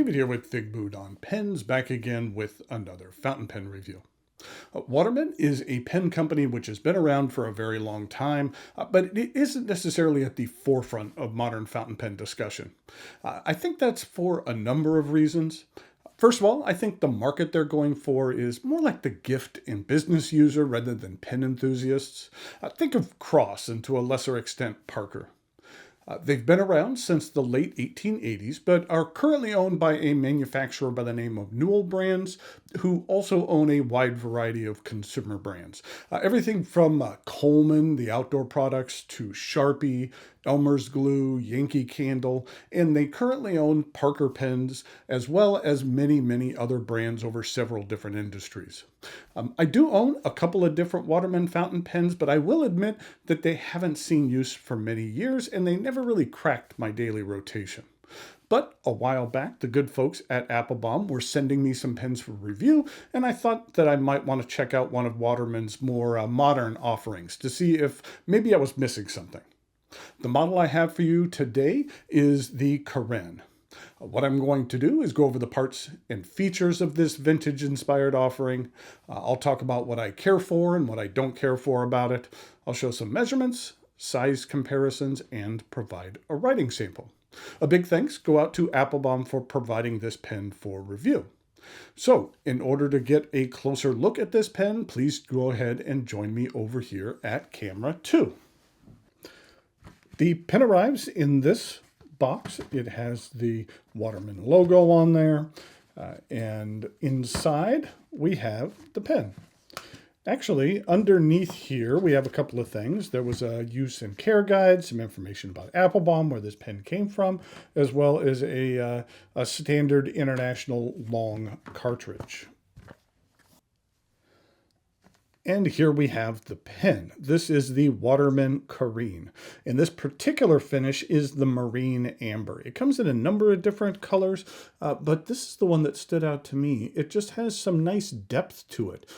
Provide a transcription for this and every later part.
David here with Figboot on Pens, back again with another fountain pen review. Waterman is a pen company which has been around for a very long time, but it isn't necessarily at the forefront of modern fountain pen discussion. I think that's for a number of reasons. First of all, I think the market they're going for is more like the gift and business user rather than pen enthusiasts. Think of Cross and to a lesser extent Parker. They've been around since the late 1880s, but are currently owned by a manufacturer by the name of Newell Brands, who also own a wide variety of consumer brands. Everything from Coleman, the outdoor products, to Sharpie, Elmer's Glue, Yankee Candle, and they currently own Parker pens, as well as many, many other brands over several different industries. I do own a couple of different Waterman fountain pens, but I will admit that they haven't seen use for many years, and they never really cracked my daily rotation. But a while back, the good folks at Applebaum were sending me some pens for review, and I thought that I might want to check out one of Waterman's more modern offerings to see if maybe I was missing something. The model I have for you today is the Carène. What I'm going to do is go over the parts and features of this vintage-inspired offering. I'll talk about what I care for and what I don't care for about it. I'll show some measurements, size comparisons, and provide a writing sample. A big thanks go out to Applebaum for providing this pen for review. So, in order to get a closer look at this pen, please go ahead and join me over here at camera 2. The pen arrives in this box. It has the Waterman logo on there, and inside we have the pen. Actually, underneath here we have a couple of things. There was a use and care guide, some information about Applebaum, where this pen came from, as well as a standard international long cartridge. And here we have the pen. This is the Waterman Carène. And this particular finish is the marine amber. It comes in a number of different colors, but this is the one that stood out to me. It just has some nice depth to it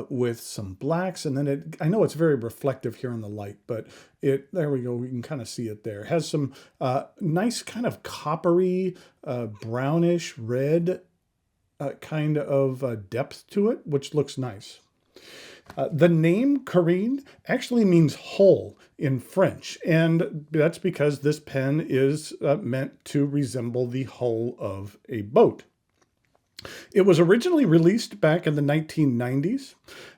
with some blacks. And then I know it's very reflective here in the light, but there we go. We can kind of see it there. It has some nice kind of coppery, brownish red kind of depth to it, which looks nice. The name Carène actually means hull in French, and that's because this pen is meant to resemble the hull of a boat. It was originally released back in the 1990s,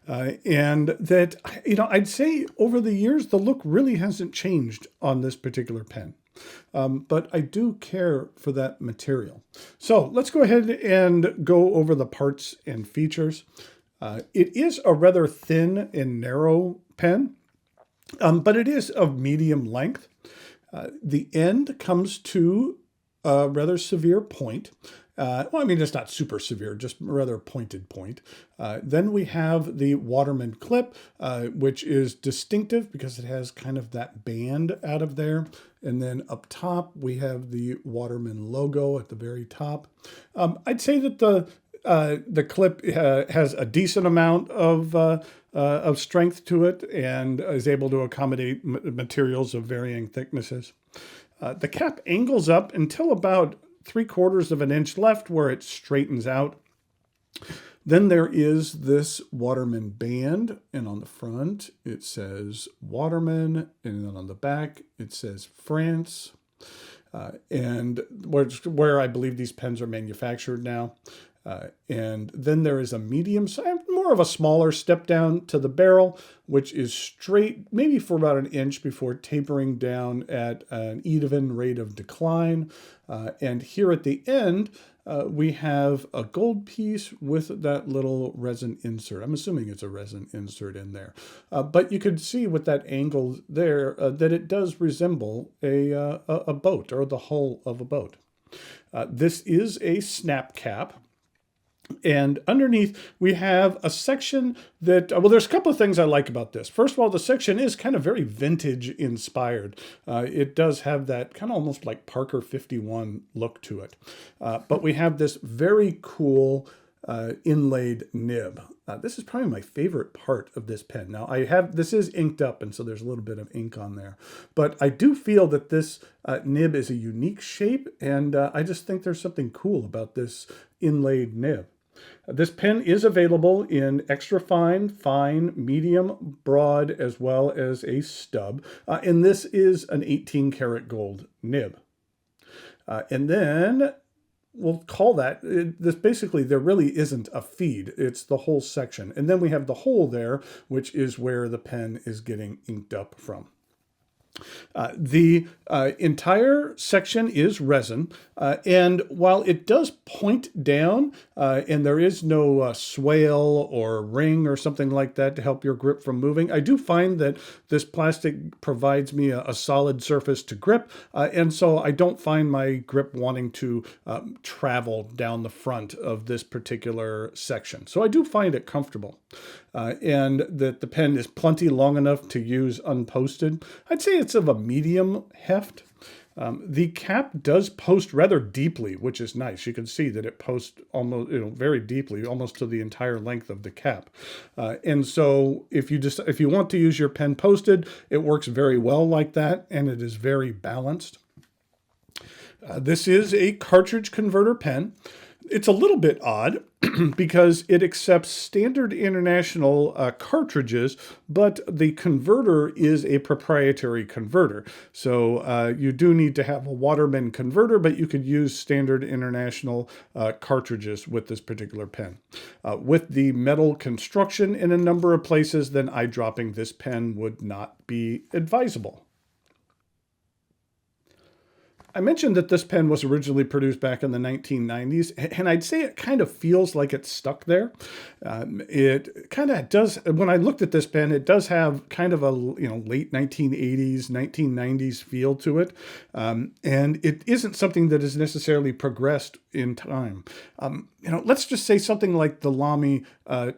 and that, I'd say over the years, the look really hasn't changed on this particular pen. But I do care for that material. So let's go ahead and go over the parts and features. It is a rather thin and narrow pen, but it is of medium length. The end comes to a rather severe point. It's not super severe, just a rather pointed point. Then we have the Waterman clip, which is distinctive because it has kind of that band out of there. And then up top, we have the Waterman logo at the very top. I'd say that the clip has a decent amount of strength to it and is able to accommodate materials of varying thicknesses. The cap angles up until about 3/4 of an inch left where it straightens out. Then there is this Waterman band, and on the front it says Waterman, and then on the back it says France. And where I believe these pens are manufactured now. And then there is a medium size, more of a smaller step down to the barrel, which is straight, maybe for about an inch before tapering down at an even rate of decline. And here at the end, we have a gold piece with that little resin insert. I'm assuming it's a resin insert in there. But you could see with that angle there that it does resemble a boat or the hull of a boat. This is a snap cap. And underneath, we have a section that, there's a couple of things I like about this. First of all, the section is kind of very vintage inspired. It does have that kind of almost like Parker 51 look to it. But we have this very cool inlaid nib. This is probably my favorite part of this pen. Now this is inked up, and so there's a little bit of ink on there, but I do feel that this nib is a unique shape, and I just think there's something cool about this inlaid nib. This pen is available in extra fine, fine, medium, broad, as well as a stub, and this is an 18 karat gold nib. And then we'll call that, this basically, there really isn't a feed, it's the whole section. And then we have the hole there, which is where the pen is getting inked up from. The entire section is resin, and while it does point down, and there is no swale or ring or something like that to help your grip from moving, I do find that this plastic provides me a solid surface to grip, and so I don't find my grip wanting to travel down the front of this particular section. So I do find it comfortable. And that the pen is plenty long enough to use unposted. I'd say it's of a medium heft. The cap does post rather deeply, which is nice. You can see that it posts almost, very deeply, almost to the entire length of the cap. And so if you want to use your pen posted, it works very well like that, and it is very balanced. This is a cartridge converter pen. It's a little bit odd because it accepts standard international cartridges, but the converter is a proprietary converter. So you do need to have a Waterman converter, but you could use standard international cartridges with this particular pen. With the metal construction in a number of places, then eyedropping this pen would not be advisable. I mentioned that this pen was originally produced back in the 1990s, and I'd say it kind of feels like it's stuck there. It kind of does, when I looked at this pen, it does have kind of a late 1980s, 1990s feel to it, and it isn't something that has necessarily progressed in time. Let's just say something like the Lamy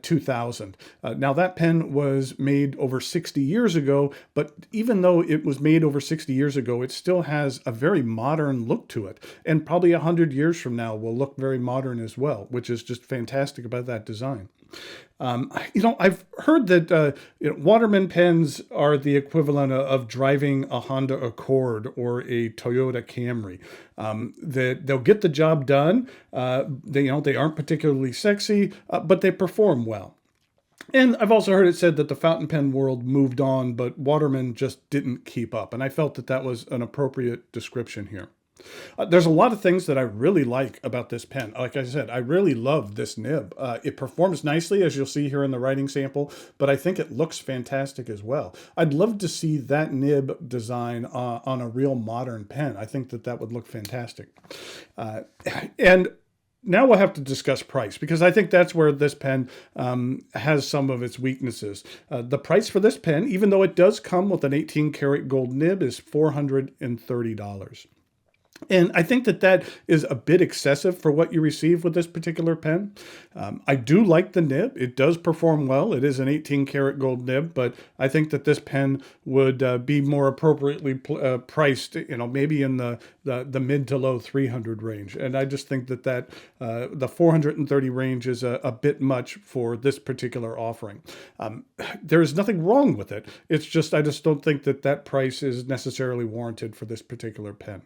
2000. Now that pen was made over 60 years ago, but even though it was made over 60 years ago, it still has a very modern look to it. And probably 100 years from now will look very modern as well, which is just fantastic about that design. I've heard that Waterman pens are the equivalent of driving a Honda Accord or a Toyota Camry. That they'll get the job done. They aren't particularly sexy, but they perform well. And I've also heard it said that the fountain pen world moved on, but Waterman just didn't keep up. And I felt that that was an appropriate description here. There's a lot of things that I really like about this pen. Like I said, I really love this nib. It performs nicely, as you'll see here in the writing sample, but I think it looks fantastic as well. I'd love to see that nib design on a real modern pen. I think that that would look fantastic. And now we'll have to discuss price, because I think that's where this pen has some of its weaknesses. The price for this pen, even though it does come with an 18 karat gold nib, is $430. And I think that that is a bit excessive for what you receive with this particular pen. I do like the nib. It does perform well. It is an 18 karat gold nib, but I think that this pen would be more appropriately priced, maybe in the mid to low 300 range. And I just think that the 430 range is a bit much for this particular offering. There is nothing wrong with it. It's just, I just don't think that that price is necessarily warranted for this particular pen.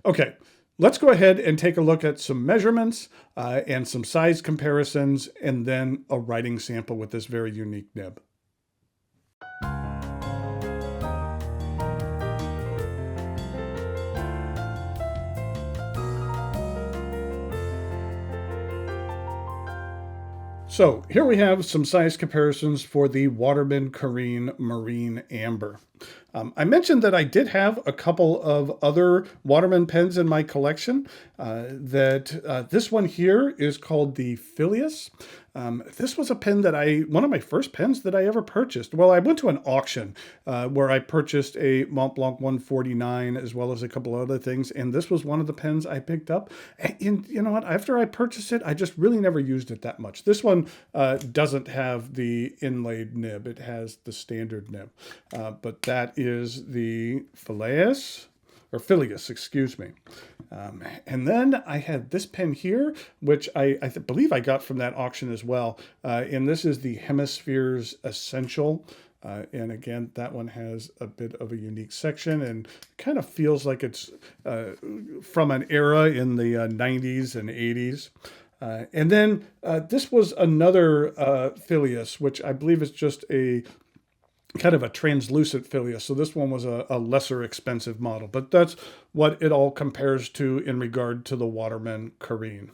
Okay, let's go ahead and take a look at some measurements and some size comparisons, and then a writing sample with this very unique nib. So here we have some size comparisons for the Waterman Carène Marine Amber. I mentioned that I did have a couple of other Waterman pens in my collection. This one here is called the Phileas. This was a pen that one of my first pens that I ever purchased. Well, I went to an auction where I purchased a Mont Blanc 149 as well as a couple other things, and this was one of the pens I picked up. And you know what? After I purchased it, I just really never used it that much. This one doesn't have the inlaid nib. It has the standard nib. But that is the Phileas or Phileas, excuse me. And then I had this pen here, which I believe I got from that auction as well. And this is the Hemispheres Essential. And again, that one has a bit of a unique section and kind of feels like it's from an era in the 90s and 80s. And then this was another Phileas, which I believe is just a kind of a translucent Phileas. So this one was a lesser expensive model, but that's what it all compares to in regard to the Waterman Carène.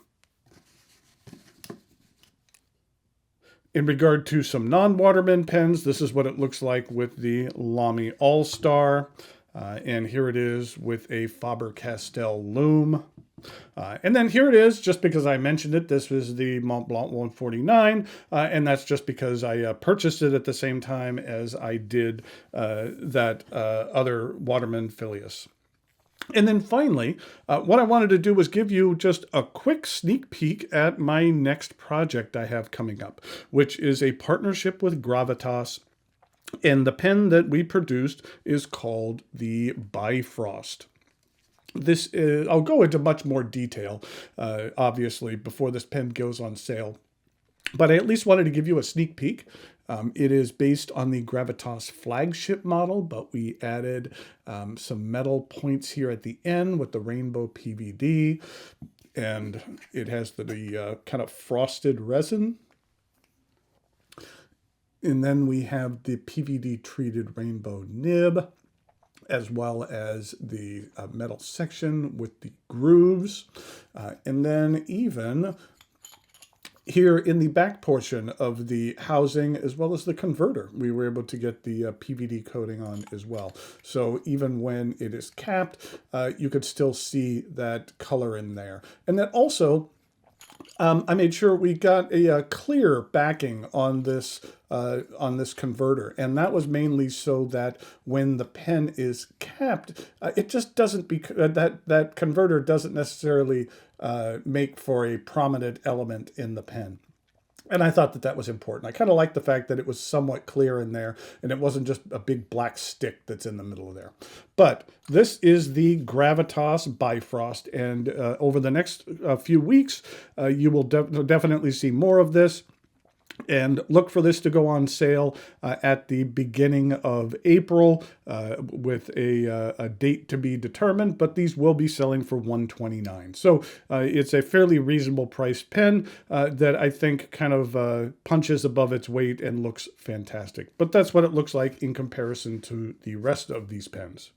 In regard to some non-Waterman pens, this is what it looks like with the Lamy All-Star. And here it is with a Faber-Castell loom. And then here it is, just because I mentioned it, this is the Mont Blanc 149, and that's just because I purchased it at the same time as I did that other Waterman Phileas. And then finally, what I wanted to do was give you just a quick sneak peek at my next project I have coming up, which is a partnership with Gravitas. And the pen that we produced is called the Bifrost. This is, I'll go into much more detail, obviously, before this pen goes on sale. But I at least wanted to give you a sneak peek. It is based on the Gravitas flagship model, but we added some metal points here at the end with the rainbow PVD. And it has the kind of frosted resin. And then we have the PVD treated rainbow nib, as well as the metal section with the grooves. And then even here in the back portion of the housing, as well as the converter, we were able to get the PVD coating on as well. So even when it is capped, you could still see that color in there. And then also, I made sure we got a clear backing on this converter, and that was mainly so that when the pen is capped, it just doesn't that converter doesn't necessarily make for a prominent element in the pen. And I thought that that was important. I kind of liked the fact that it was somewhat clear in there and it wasn't just a big black stick that's in the middle of there. But this is the Gravitas Bifrost, and over the next few weeks, you will definitely see more of this. And look for this to go on sale at the beginning of April with a date to be determined, but these will be selling for $129. So it's a fairly reasonable price pen that I think kind of punches above its weight and looks fantastic. But that's what it looks like in comparison to the rest of these pens.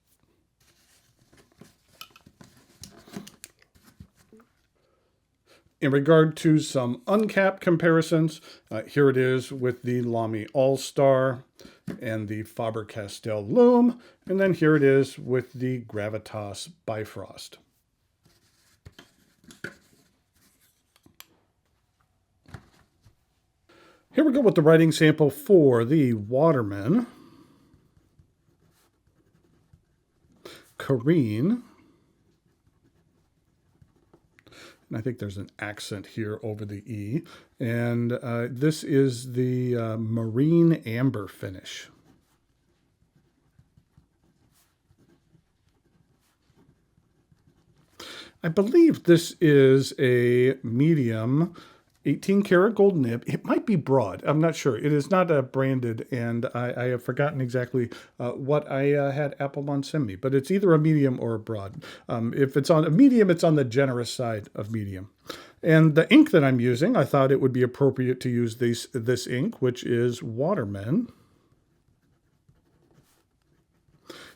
In regard to some uncapped comparisons, here it is with the Lamy All-Star and the Faber-Castell loom, and then here it is with the Gravitas Bifrost. Here we go with the writing sample for the Waterman Carène. And I think there's an accent here over the E. And this is the marine amber finish. I believe this is a medium 18 karat gold nib. It might be broad. I'm not sure. It is not branded, and I have forgotten exactly what I had Applemon send me, but it's either a medium or a broad. If it's on a medium, it's on the generous side of medium. And the ink that I'm using, I thought it would be appropriate to use this ink, which is Waterman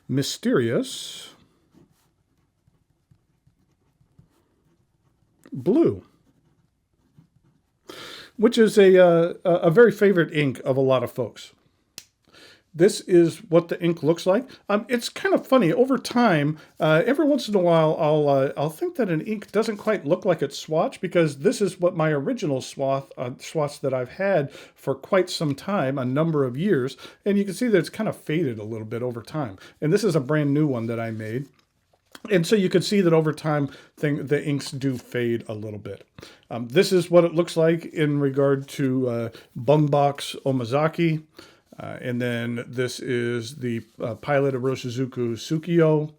Mysterious Blue, which is a very favorite ink of a lot of folks. This is what the ink looks like. It's kind of funny. Over time, every once in a while, I'll think that an ink doesn't quite look like its swatch, because this is what my original swatch that I've had for quite some time, a number of years, and you can see that it's kind of faded a little bit over time. And this is a brand new one that I made. And so you can see that over time, the inks do fade a little bit. This is what it looks like in regard to Bungbox Omazaki. And then this is the Pilot Iroshizuku Tsukio.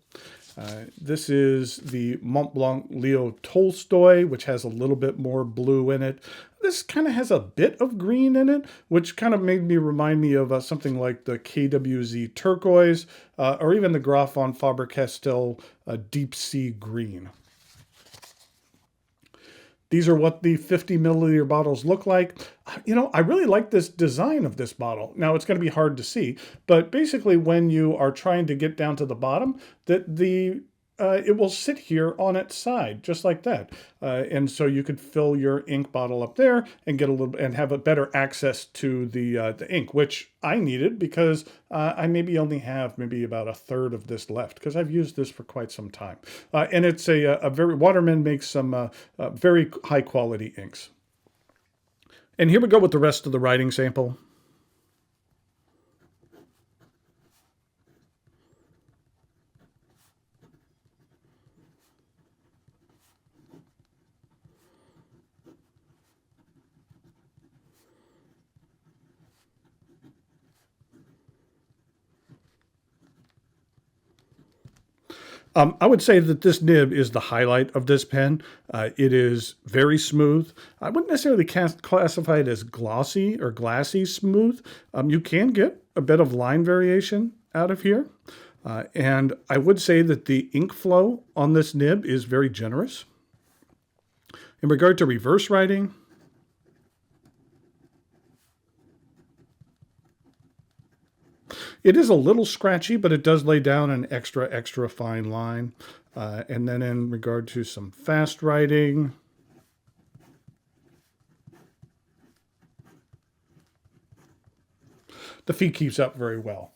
This is the Mont Blanc Leo Tolstoy, which has a little bit more blue in it. This kind of has a bit of green in it, which kind of made me remind me of something like the KWZ Turquoise, or even the Graf von Faber-Castell Deep Sea Green. These are what the 50 milliliter bottles look like. You know, I really like this design of this bottle. Now, it's going to be hard to see, but basically when you are trying to get down to the bottom, it will sit here on its side, just like that. And so you could fill your ink bottle up there and get a little and have a better access to the ink, which I needed because I only have about a third of this left because I've used this for quite some time. And it's Waterman makes some very high quality inks. And here we go with the rest of the writing sample. I would say that this nib is the highlight of this pen. It is very smooth. I wouldn't necessarily classify it as glossy or glassy smooth. You can get a bit of line variation out of here. And I would say that the ink flow on this nib is very generous. In regard to reverse writing, it is a little scratchy, but it does lay down an extra fine line. And then in regard to some fast writing, the feed keeps up very well.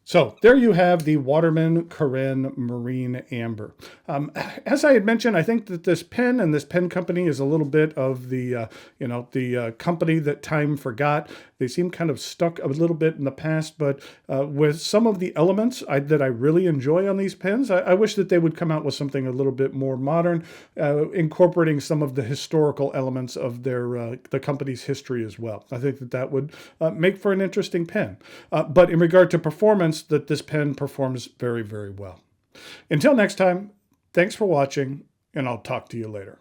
So there you have the Waterman Carène Marine Amber. As I had mentioned, I think that this pen and this pen company is a little bit of the company that time forgot. They seem kind of stuck a little bit in the past, but with some of the elements that I really enjoy on these pens, I wish that they would come out with something a little bit more modern, incorporating some of the historical elements of the company's history as well. I think that would make for an interesting pen. But in regard to performance, that this pen performs very, very well. Until next time, thanks for watching, and I'll talk to you later.